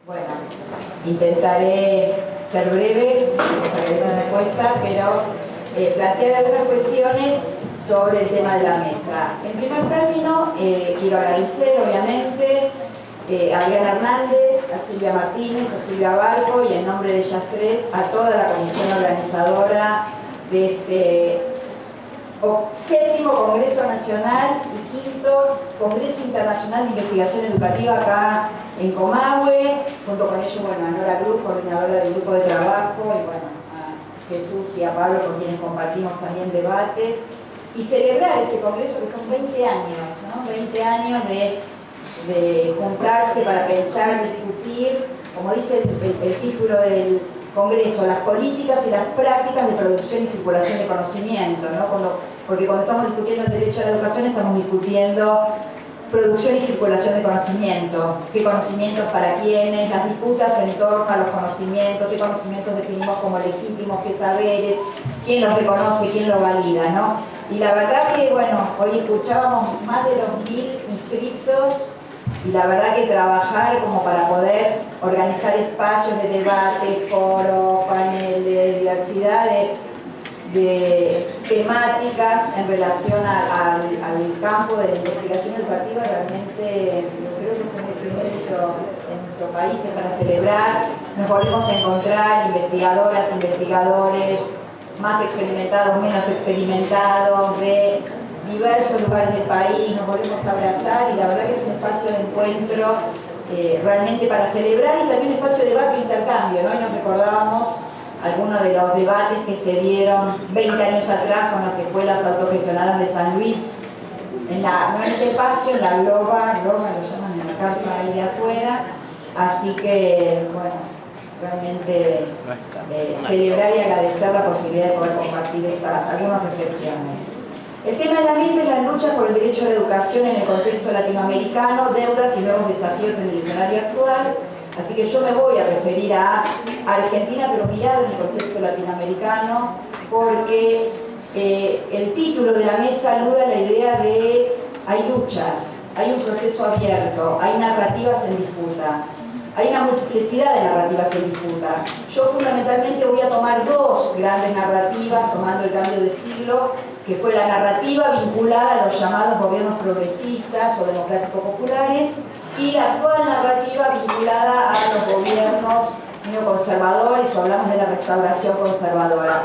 Bueno, intentaré ser breve, cosa que a veces me cuesta, pero plantear algunas cuestiones sobre el tema de la mesa. En primer término, quiero agradecer, obviamente, a Adriana Hernández, a Silvia Martínez, a Silvia Barco y en nombre de ellas tres, a toda la comisión organizadora de este séptimo Congreso Nacional y quinto Congreso Internacional de Investigación Educativa acá en Comahue, junto con ellos, bueno, a Nora Cruz, coordinadora del grupo de trabajo, y bueno, a Jesús y a Pablo, con quienes compartimos también debates, y celebrar este Congreso que son 20 años, ¿no? 20 años de juntarse para pensar, discutir, como dice el título del Congreso, las políticas y las prácticas de producción y circulación de conocimiento, ¿no? Porque cuando estamos discutiendo el derecho a la educación estamos discutiendo producción y circulación de conocimiento, qué conocimientos para quiénes, las disputas en torno a los conocimientos, qué conocimientos definimos como legítimos, qué saberes, quién los reconoce, quién los valida, ¿no? Y la verdad que, bueno, hoy escuchábamos más de 2.000 inscriptos y la verdad que trabajar como para poder organizar espacios de debate, foros, paneles, diversidad de temáticas en relación al campo de la investigación educativa, realmente creo que es un hecho inédito en nuestro país, es para celebrar. Nos volvemos a encontrar investigadoras, investigadores, más experimentados, menos experimentados, de diversos lugares del país, nos volvemos a abrazar y la verdad que es un espacio de encuentro realmente para celebrar y también un espacio de debate e intercambio, ¿no? Y nos recordábamos algunos de los debates que se dieron 20 años atrás con las escuelas autogestionadas de San Luis, no en este espacio, en la Globa lo llaman en la carta ahí de afuera, así que, bueno, realmente celebrar y agradecer la posibilidad de poder compartir algunas reflexiones. El tema de la mesa es la lucha por el derecho a la educación en el contexto latinoamericano, deudas y nuevos desafíos en el escenario actual. Así que yo me voy a referir a Argentina, pero mirado en el contexto latinoamericano, porque el título de la mesa alude a la idea de hay luchas, hay un proceso abierto, hay narrativas en disputa. Hay una multiplicidad de narrativas en disputa. Yo fundamentalmente voy a tomar dos grandes narrativas, tomando el cambio de siglo, que fue la narrativa vinculada a los llamados gobiernos progresistas o democráticos populares y la actual narrativa vinculada a los gobiernos neoconservadores o hablamos de la restauración conservadora.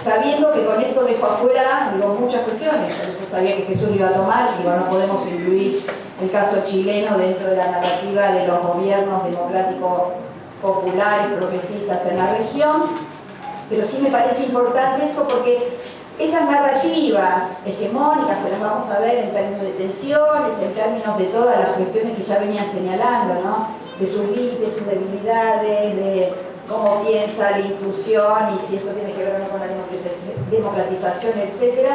Sabiendo que con esto dejo afuera muchas cuestiones, por eso sabía que Jesús lo iba a tomar, no podemos incluir el caso chileno dentro de la narrativa de los gobiernos democráticos populares, progresistas en la región, pero sí me parece importante esto porque esas narrativas hegemónicas que las vamos a ver en términos de tensiones, en términos de todas las cuestiones que ya venían señalando, ¿no? De sus límites, sus debilidades, de cómo piensa la inclusión y si esto tiene que ver o no con la democratización, etc.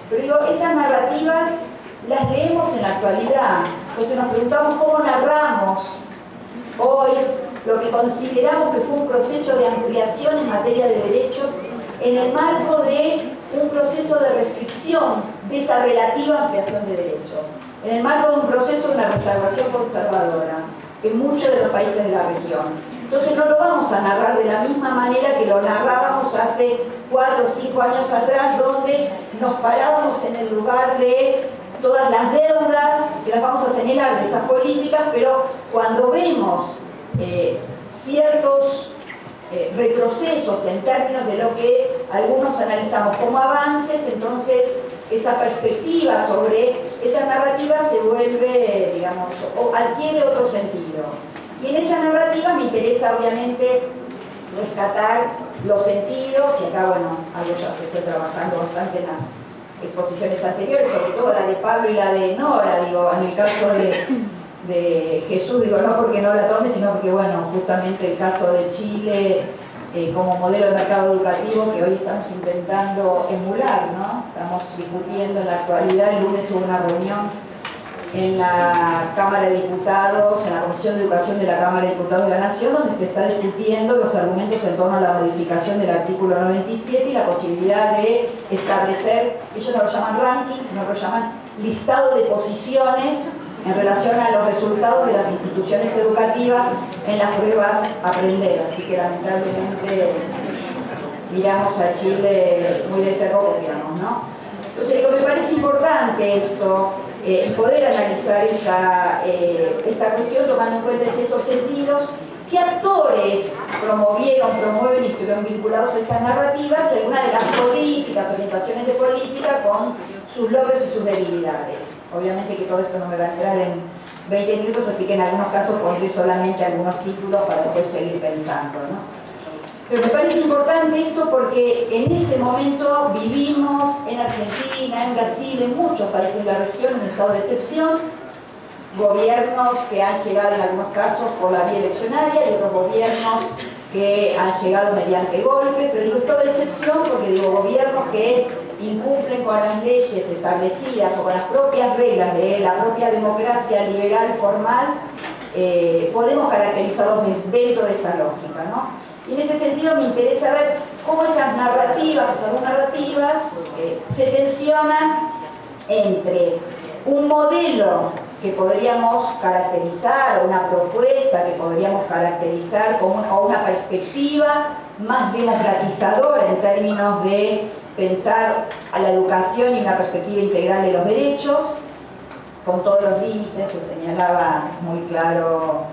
Pero digo, esas narrativas las leemos en la actualidad, entonces nos preguntamos cómo narramos hoy lo que consideramos que fue un proceso de ampliación en materia de derechos en el marco de un proceso de restricción de esa relativa ampliación de derechos, en el marco de un proceso de una restauración conservadora en muchos de los países de la región. Entonces no lo vamos a narrar de la misma manera que lo narrábamos hace 4 o 5 años atrás, donde nos parábamos en el lugar de todas las deudas, que las vamos a señalar de esas políticas, pero cuando vemos ciertos retrocesos en términos de lo que algunos analizamos como avances, entonces esa perspectiva sobre esa narrativa se vuelve, digamos, o adquiere otro sentido. Y en esa narrativa me interesa obviamente rescatar los sentidos, y acá, bueno, algo ya se fue trabajando bastante en las exposiciones anteriores, sobre todo la de Pablo y la de Nora, digo, en el caso de Jesús, digo, no porque no la tome, sino porque, bueno, justamente el caso de Chile como modelo de mercado educativo que hoy estamos intentando emular, ¿no? Estamos discutiendo en la actualidad, el lunes hubo una reunión en la Cámara de Diputados, en la Comisión de Educación de la Cámara de Diputados de la Nación, donde se está discutiendo los argumentos en torno a la modificación del artículo 97 y la posibilidad de establecer, ellos no lo llaman ranking, sino que lo llaman listado de posiciones en relación a los resultados de las instituciones educativas en las pruebas Aprender. Así que lamentablemente miramos a Chile muy de cerca, digamos, ¿no? Entonces, digo, me parece importante esto, poder analizar esta cuestión tomando en cuenta ciertos sentidos. ¿Qué actores promueven y estuvieron vinculados a estas narrativas? Y algunas de las políticas, orientaciones de política con sus logros y sus debilidades. Obviamente que todo esto no me va a entrar en 20 minutos, así que en algunos casos pondré solamente algunos títulos para poder seguir pensando, ¿no? Pero me parece importante esto porque en este momento vivimos en Argentina, en Brasil, en muchos países de la región, un estado de excepción, gobiernos que han llegado en algunos casos por la vía eleccionaria y otros gobiernos que han llegado mediante golpes, pero digo estado de excepción porque digo gobiernos que incumplen con las leyes establecidas o con las propias reglas de la propia democracia liberal formal, podemos caracterizarlos dentro de esta lógica, ¿no? Y en ese sentido me interesa ver cómo esas dos narrativas se tensionan entre un modelo que podríamos caracterizar, o una propuesta que podríamos caracterizar como una perspectiva más democratizadora en términos de pensar a la educación y una perspectiva integral de los derechos, con todos los límites que señalaba muy claro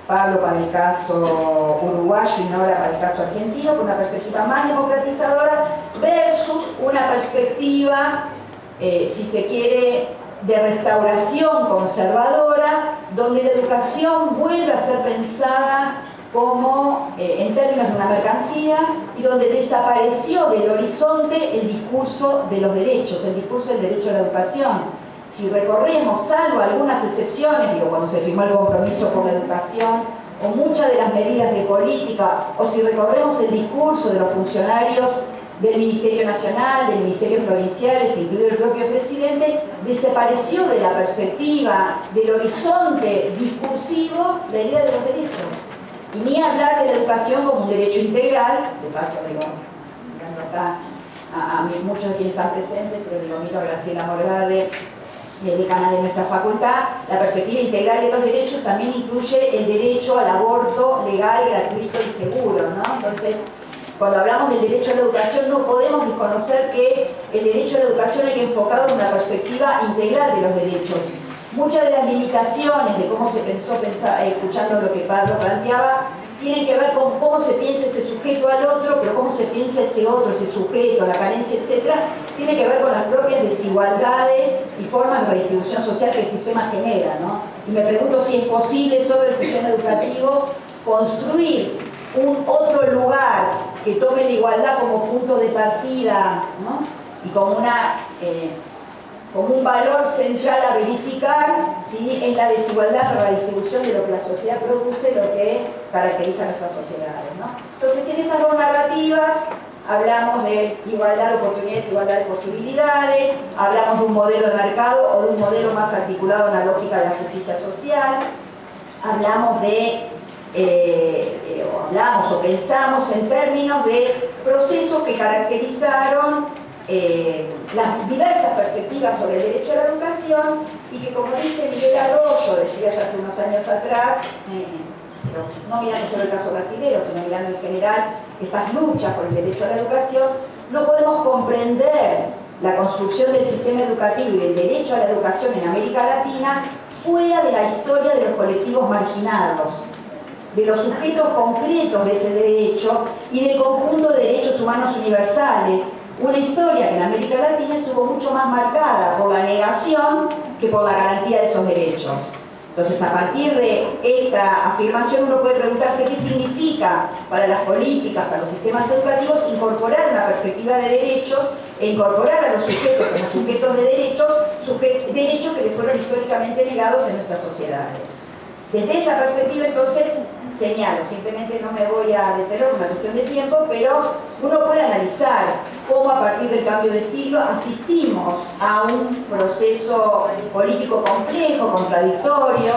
Pablo para el caso uruguayo y Nora para el caso argentino, con una perspectiva más democratizadora versus una perspectiva, si se quiere, de restauración conservadora, donde la educación vuelve a ser pensada como en términos de una mercancía y donde desapareció del horizonte el discurso de los derechos, el discurso del derecho a la educación. Si recorremos, salvo algunas excepciones, digo, cuando se firmó el compromiso por la educación, o muchas de las medidas de política, o si recorremos el discurso de los funcionarios del Ministerio Nacional, del Ministerio Provinciales, incluido el propio presidente, desapareció de la perspectiva del horizonte discursivo la idea de los derechos. Y ni hablar de la educación como un derecho integral, de paso, digo, mirando acá a muchos de quienes están presentes, pero digo, miro a Graciela Morgade, decana de nuestra facultad, la perspectiva integral de los derechos también incluye el derecho al aborto legal, gratuito y seguro, ¿no? Entonces, cuando hablamos del derecho a la educación, no podemos desconocer que el derecho a la educación hay que enfocarlo en una perspectiva integral de los derechos. Muchas de las limitaciones de cómo se pensó, escuchando lo que Pablo planteaba, tienen que ver con cómo se piensa ese sujeto al otro, pero cómo se piensa ese otro, ese sujeto, la carencia, etc., tiene que ver con las propias desigualdades y formas de redistribución social que el sistema genera, ¿no? Y me pregunto si es posible sobre el sistema educativo construir un otro lugar que tome la igualdad como punto de partida, ¿no? Y como un valor central a verificar si es la desigualdad o la distribución de lo que la sociedad produce lo que caracteriza a nuestras sociedades, ¿no? Entonces, en esas dos narrativas hablamos de igualdad de oportunidades, igualdad de posibilidades, hablamos de un modelo de mercado o de un modelo más articulado en la lógica de la justicia social, hablamos o pensamos en términos de procesos que caracterizaron las diversas perspectivas sobre el derecho a la educación y que, como dice Miguel Arroyo, decía ya hace unos años atrás, pero no mirando solo el caso brasileño, sino mirando en general estas luchas por el derecho a la educación, no podemos comprender la construcción del sistema educativo y del derecho a la educación en América Latina fuera de la historia de los colectivos marginados, de los sujetos concretos de ese derecho y del conjunto de derechos humanos universales. Una historia que en América Latina estuvo mucho más marcada por la negación que por la garantía de esos derechos. Entonces, a partir de esta afirmación, uno puede preguntarse qué significa para las políticas, para los sistemas educativos, incorporar una perspectiva de derechos e incorporar a los sujetos como sujetos de derechos que les fueron históricamente negados en nuestras sociedades. Desde esa perspectiva, entonces, señalo, simplemente no me voy a detener por una cuestión de tiempo, pero uno puede analizar cómo a partir del cambio de siglo asistimos a un proceso político complejo, contradictorio,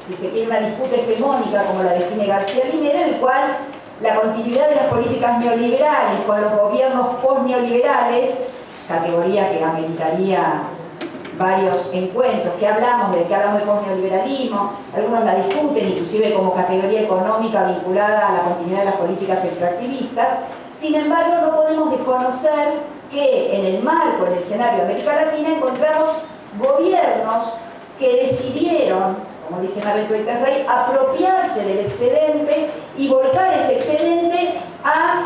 si se quiere una disputa hegemónica como la define García Linera, en el cual la continuidad de las políticas neoliberales con los gobiernos post-neoliberales, categoría que ameritaría varios encuentros, que hablamos de posneoliberalismo, algunos la discuten, inclusive como categoría económica vinculada a la continuidad de las políticas extractivistas. Sin embargo, no podemos desconocer que en el marco, en el escenario de América Latina, encontramos gobiernos que decidieron, como dice Mabel Rey, apropiarse del excedente y volcar ese excedente a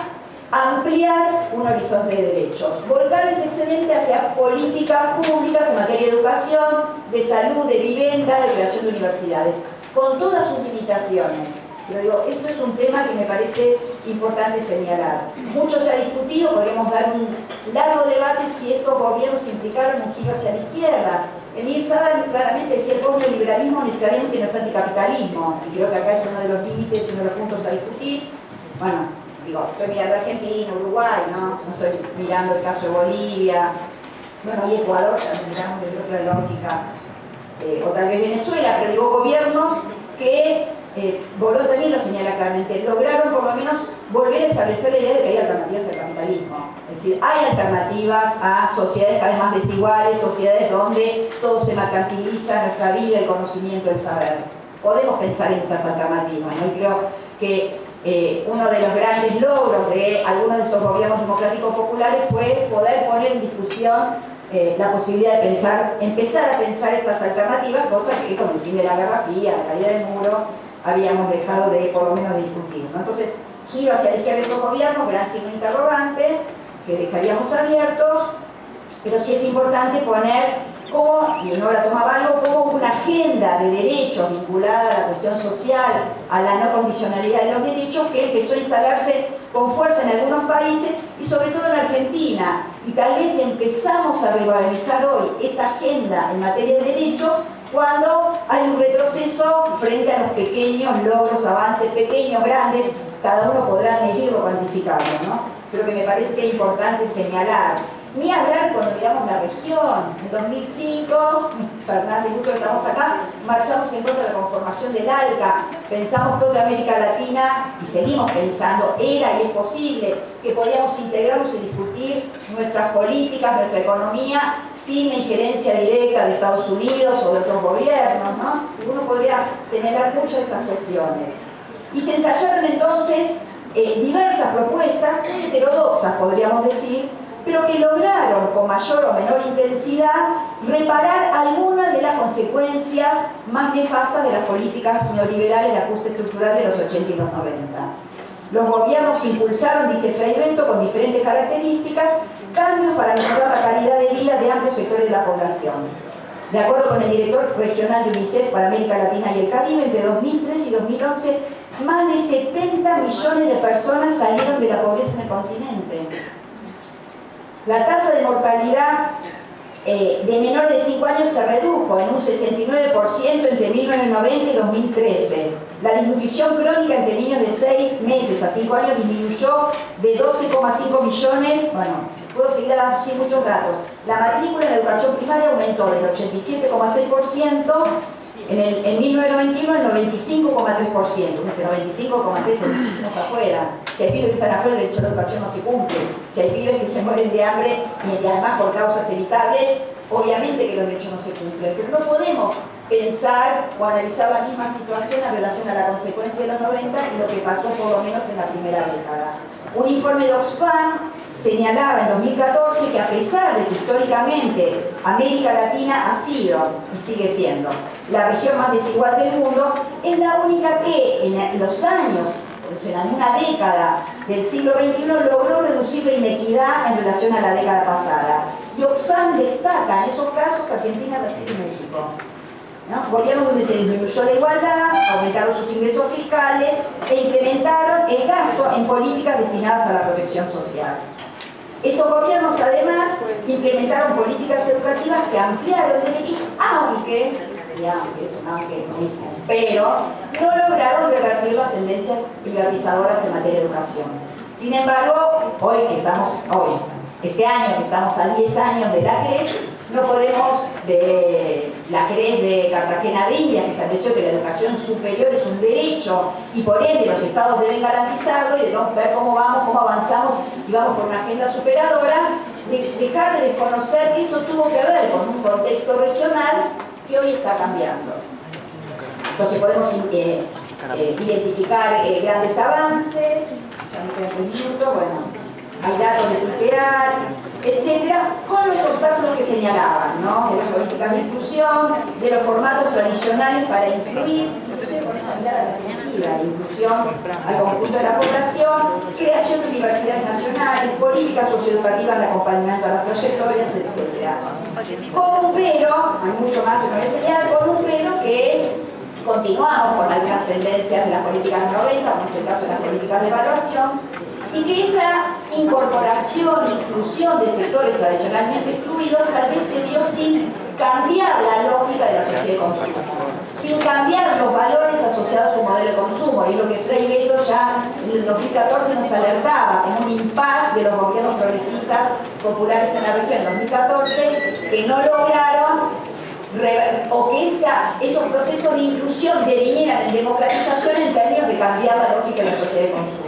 ampliar un horizonte de derechos, volcar ese excedente hacia políticas públicas en materia de educación, de salud, de vivienda, de creación de universidades, con todas sus limitaciones. Pero digo, esto es un tema que me parece importante señalar. Mucho se ha discutido, podríamos dar un largo debate si estos gobiernos implicaron un giro hacia la izquierda. Emir Sader claramente decía el posneoliberalismo necesariamente no es anticapitalismo, y creo que acá es uno de los límites y uno de los puntos a discutir. Bueno, digo, estoy mirando Argentina, Uruguay, ¿no? No estoy mirando el caso de Bolivia, bueno, y Ecuador, ya miramos desde otra lógica, o tal vez Venezuela, pero digo, gobiernos que Boró también lo señala claramente, lograron por lo menos volver a establecer la idea de que hay alternativas al capitalismo. Es decir, hay alternativas a sociedades cada vez más desiguales, sociedades donde todo se mercantiliza, nuestra vida, el conocimiento, el saber. Podemos pensar en esas alternativas, ¿no? Y creo que uno de los grandes logros de algunos de estos gobiernos democráticos populares fue poder poner en discusión la posibilidad de empezar a pensar estas alternativas, cosa que con el fin de la Guerra Fría, la caída del muro, habíamos dejado de, por lo menos, de discutir, ¿no? Entonces, giro hacia la izquierda de esos gobiernos, gran signo interrogante, que dejaríamos abiertos, pero sí es importante poner como, y Nora tomaba algo, como una agenda de derechos vinculada a la cuestión social, a la no condicionalidad de los derechos, que empezó a instalarse con fuerza en algunos países y sobre todo en Argentina. Y tal vez empezamos a revalorizar hoy esa agenda en materia de derechos cuando hay un retroceso frente a los pequeños logros, avances, pequeños, grandes, cada uno podrá medirlo, cuantificarlo, ¿no? Pero que me parece importante señalar. Ni hablar cuando miramos la región. En 2005, Fernández y muchos que estamos acá, marchamos en contra de la conformación del ALCA. Pensamos toda América Latina, y seguimos pensando, era y es posible, que podíamos integrarnos y discutir nuestras políticas, nuestra economía, sin la injerencia directa de Estados Unidos o de otros gobiernos, ¿no? Y uno podría señalar muchas de estas cuestiones. Y se ensayaron entonces diversas propuestas, muy heterodoxas podríamos decir, pero que lograron con mayor o menor intensidad reparar algunas de las consecuencias más nefastas de las políticas neoliberales de ajuste estructural de los 80 y los 90. Los gobiernos impulsaron, dice Frei Bento, con diferentes características, cambios para mejorar la calidad de vida de amplios sectores de la población. De acuerdo con el director regional de UNICEF para América Latina y el Caribe, entre 2003 y 2011, más de 70 millones de personas salieron de la pobreza en el continente. La tasa de mortalidad de menores de 5 años se redujo en un 69% entre 1990 y 2013. La desnutrición crónica entre niños de 6 meses a 5 años disminuyó de 12,5 millones, bueno, puedo seguir dando así muchos datos. La matrícula en la educación primaria aumentó del 87,6% en 1991 al 95,3%. No sé, 95,3% es muchísimos afuera. Si hay pibes que están afuera, de hecho la educación no se cumple. Si hay pibes que se mueren de hambre y además por causas evitables, obviamente que los derechos no se cumplen. Pero no podemos pensar o analizar la misma situación en relación a la consecuencia de los 90 y lo que pasó por lo menos en la primera década. Un informe de Oxfam señalaba en 2014 que a pesar de que históricamente América Latina ha sido y sigue siendo la región más desigual del mundo, es la única que en los años, en alguna década del siglo XXI, logró reducir la inequidad en relación a la década pasada. Y Oxfam destaca en esos casos Argentina, Brasil y México, ¿no? Gobiernos donde se disminuyó la igualdad, aumentaron sus ingresos fiscales e incrementaron el gasto en políticas destinadas a la protección social. Estos gobiernos además implementaron políticas educativas que ampliaron derechos, pero no lograron revertir las tendencias privatizadoras en materia de educación. Sin embargo, este año que estamos a 10 años de la CRES, No podemos ver la CRES de Cartagena de Indias, que estableció que la educación superior es un derecho y por ende los estados deben garantizarlo, y debemos ver cómo vamos, cómo avanzamos y vamos por una agenda superadora, dejar de desconocer que esto tuvo que ver con un contexto regional que hoy está cambiando. Entonces podemos identificar grandes avances, ya me quedan 3 minutos, bueno, hay datos de CIPEAL, etcétera, con los obstáculos que señalaban, ¿no? De las políticas de inclusión, de los formatos tradicionales para incluir, inclusive con esa mirada reflexiva, inclusión al conjunto de la población, creación de universidades nacionales, políticas socioeducativas de acompañamiento a las trayectorias, etcétera. Con un pero, hay mucho más que no voy a señalar, con un pero que es: continuamos con algunas tendencias de las políticas 90, como es el caso de las políticas de evaluación, y que esa incorporación e inclusión de sectores tradicionalmente excluidos tal vez se dio sin cambiar la lógica de la sociedad de consumo, sin cambiar los valores asociados a su modelo de consumo, y es lo que Frei Beto ya en el 2014 nos alertaba, como un impasse de los gobiernos progresistas populares en la región en 2014, que no lograron o que esos procesos de inclusión devinieran en democratización en términos de cambiar la lógica de la sociedad de consumo.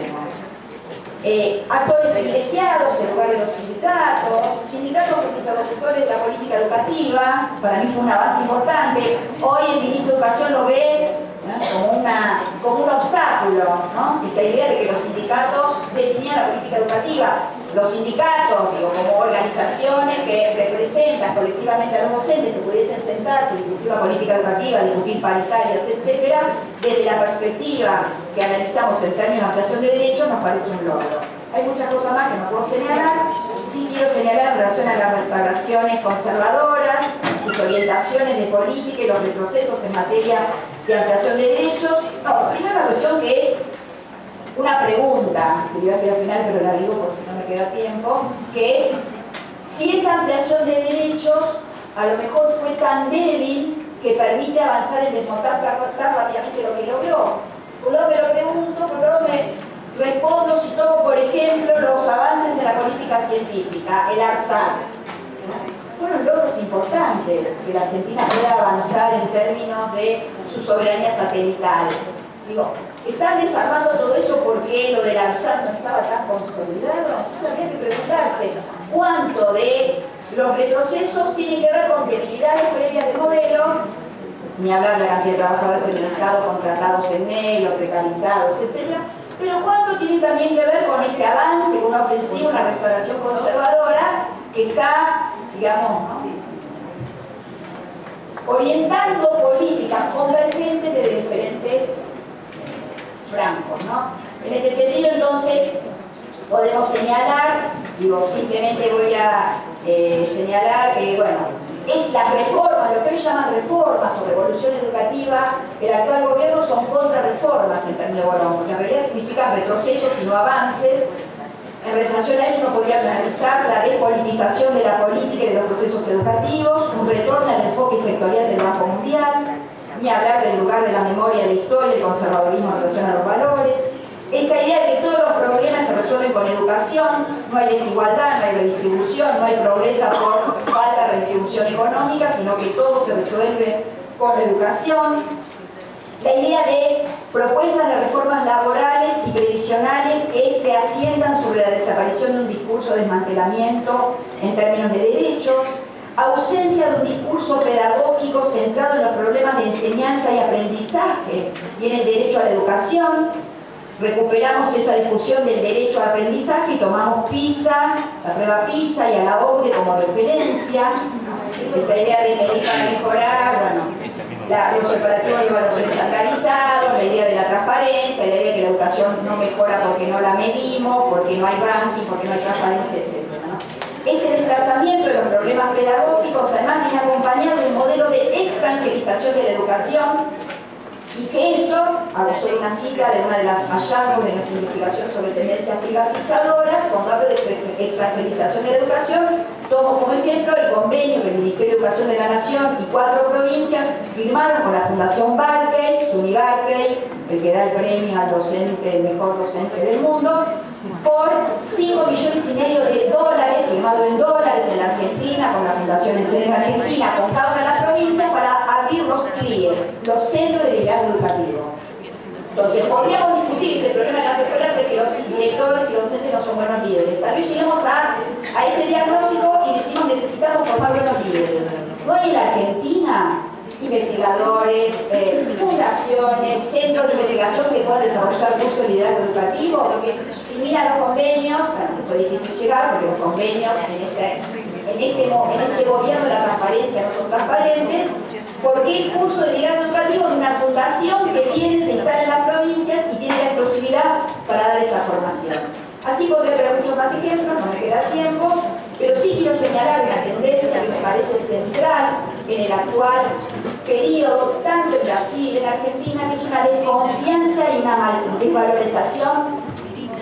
Actores privilegiados en lugar de los sindicatos como interlocutores de la política educativa, para mí fue un avance importante. Hoy el ministro de Educación lo ve como un obstáculo, ¿no? Esta idea de que los sindicatos definían la política educativa. Los sindicatos, digo, como organizaciones que representan colectivamente a los docentes, que pudiesen sentarse, discutir la política educativa, discutir paritarias, etcétera, desde la perspectiva que analizamos en términos de ampliación de derechos, nos parece un logro. Hay muchas cosas más que no puedo señalar. Sí quiero señalar en relación a las restauraciones conservadoras, sus orientaciones de política y los retrocesos en materia de ampliación de derechos. No, primero una cuestión que es una pregunta, que iba a hacer al final, pero la digo por si no me queda tiempo, que es si esa ampliación de derechos a lo mejor fue tan débil que permite avanzar en desmontar rápidamente lo que logró. Luego me lo pregunto, porque luego me respondo si tomo, por ejemplo, los avances en la política científica, el ARSAT. Fueron logros importantes que la Argentina pueda avanzar en términos de su soberanía satelital. Digo, ¿están desarmando todo eso porque lo del ARSAT no estaba tan consolidado? Entonces habría que preguntarse cuánto de los retrocesos tiene que ver con debilidades previas del modelo, ni hablar de la cantidad de trabajadores en el Estado contratados en negro, precarizados, etc. Pero cuánto tiene también que ver con este avance, con una ofensiva, una restauración conservadora que está, digamos, orientando políticas convergentes de diferentes francos, ¿no? En ese sentido, entonces, podemos señalar, digo, simplemente voy a señalar que, bueno, las reformas, lo que ellos llaman reformas o revolución educativa, el actual gobierno son contrarreformas en términos de Bolón, porque en realidad significan retrocesos y no avances. En relación a eso uno podría analizar la despolitización de la política y de los procesos educativos, un retorno al enfoque sectorial del Banco Mundial, ni hablar del lugar de la memoria, de la historia, el conservadurismo en relación a los valores. Esta idea de que todos los problemas se resuelven con educación, no hay desigualdad, no hay redistribución, no hay progreso por falta de redistribución económica, sino que todo se resuelve con la educación. La idea de propuestas de reformas laborales y previsionales que se asientan sobre la desaparición de un discurso de desmantelamiento en términos de derechos, ausencia de un discurso pedagógico centrado en los problemas de enseñanza y aprendizaje y en el derecho a la educación. Recuperamos esa discusión del derecho al aprendizaje y tomamos PISA, la prueba PISA y a la OCDE como referencia. Esta idea de medir para mejorar, bueno, los operativos de evaluación estandarizados, la idea de la transparencia, la idea de que la educación no mejora porque no la medimos, porque no hay ranking, porque no hay transparencia, etc. Este desplazamiento de los problemas pedagógicos además viene acompañado de un modelo de extranjerización de la educación, y que esto, hago solo una cita de una de las hallazgos de nuestra investigación sobre tendencias privatizadoras, cuando hablo de extranjerización de la educación, tomo como ejemplo el convenio que el Ministerio de Educación de la Nación y 4 provincias firmaron con la Fundación Barclay, SUNY Barclay, el que da el premio al docente, el mejor docente del mundo, por $5,5 millones firmado en dólares en la Argentina con la Fundación educación en sede argentina con cada una de las provincias para abrir los CLIE, los centros de liderazgo educativo. Entonces, podríamos discutir si el problema de las escuelas es que los directores y los docentes no son buenos líderes. Tal vez lleguemos a ese diagnóstico y decimos necesitamos formar buenos líderes. No hay en la Argentina investigadores, fundaciones, centros de investigación que puedan desarrollar cursos de liderazgo educativo, porque si miran los convenios, bueno, fue difícil llegar porque los convenios en este gobierno de la transparencia no son transparentes. ¿Por qué el curso de liderazgo educativo de una fundación que viene, se instala en las provincias y tiene la exclusividad para dar esa formación? Así podría haber muchos más ejemplos, no me queda tiempo, pero sí quiero señalar una tendencia que me parece central en el actual periodo, tanto en Brasil y en Argentina, que es una desconfianza y una desvalorización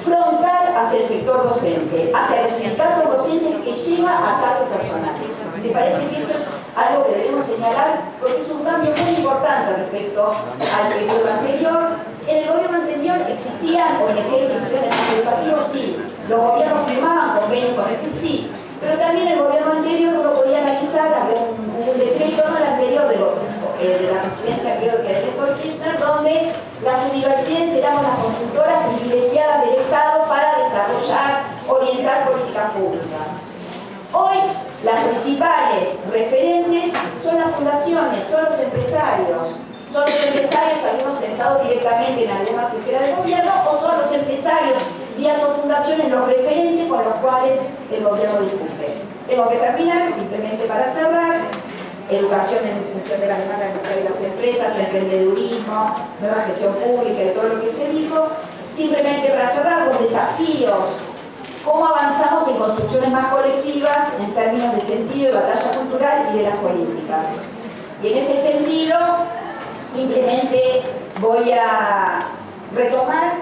frontal hacia el sector docente, hacia los sindicatos docentes que lleva a cargos personales. Me parece que esto es algo que debemos señalar porque es un cambio muy importante respecto al periodo anterior. En el gobierno anterior existían ONG que incluían el educativo, sí. Los gobiernos firmaban convenios con el que sí. Pero también el gobierno anterior uno podía analizar, había un decreto, no el anterior de la presidencia, creo que era el doctor Kirchner, donde las universidades éramos las consultoras privilegiadas del Estado para desarrollar, orientar políticas públicas. Hoy las principales referentes son las fundaciones, son los empresarios. Son los empresarios, algunos sentados directamente en algunas esferas del gobierno, o son los empresarios vía sus fundaciones los referentes con los cuales el gobierno discute. Tengo que terminar, simplemente para cerrar. Educación en función de las demandas de las empresas, emprendedurismo, nueva gestión pública y todo lo que se dijo. Simplemente para cerrar los desafíos, cómo avanzamos en construcciones más colectivas en términos de sentido, de batalla cultural y de las políticas. Y en este sentido, simplemente voy a retomar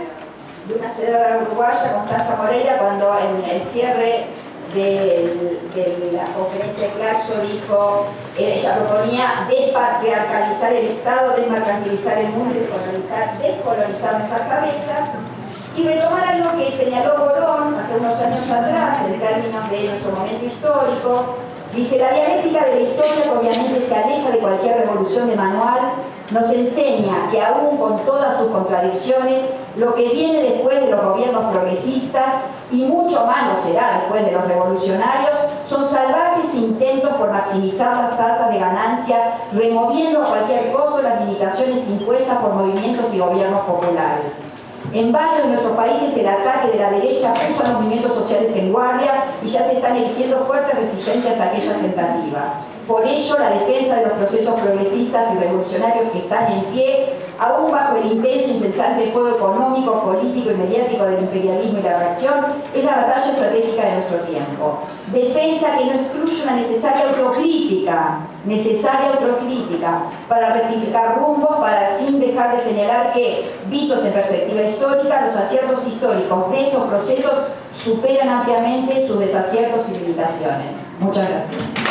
de una senadora uruguaya, Constanza Moreira, cuando en el cierre de la conferencia de Claxo dijo, ella proponía despatriarcalizar el Estado, desmercantilizar el mundo y descolonizar nuestras cabezas, y retomar algo que señaló Borón hace unos años atrás en términos de nuestro momento histórico. Dice, la dialéctica de la historia, que obviamente se aleja de cualquier revolución de manual, nos enseña que aún con todas sus contradicciones, lo que viene después de los gobiernos progresistas, y mucho más lo será después de los revolucionarios, son salvajes intentos por maximizar las tasas de ganancia, removiendo a cualquier costo las limitaciones impuestas por movimientos y gobiernos populares. En varios de nuestros países el ataque de la derecha puso a los movimientos sociales en guardia y ya se están erigiendo fuertes resistencias a aquellas tentativas. Por ello, la defensa de los procesos progresistas y revolucionarios que están en pie, aún bajo el intenso e incesante fuego económico, político y mediático del imperialismo y la reacción, es la batalla estratégica de nuestro tiempo. Defensa que no excluye una necesaria autocrítica para rectificar rumbos, para sin dejar de señalar que, vistos en perspectiva histórica, los aciertos históricos de estos procesos superan ampliamente sus desaciertos y limitaciones. Muchas gracias.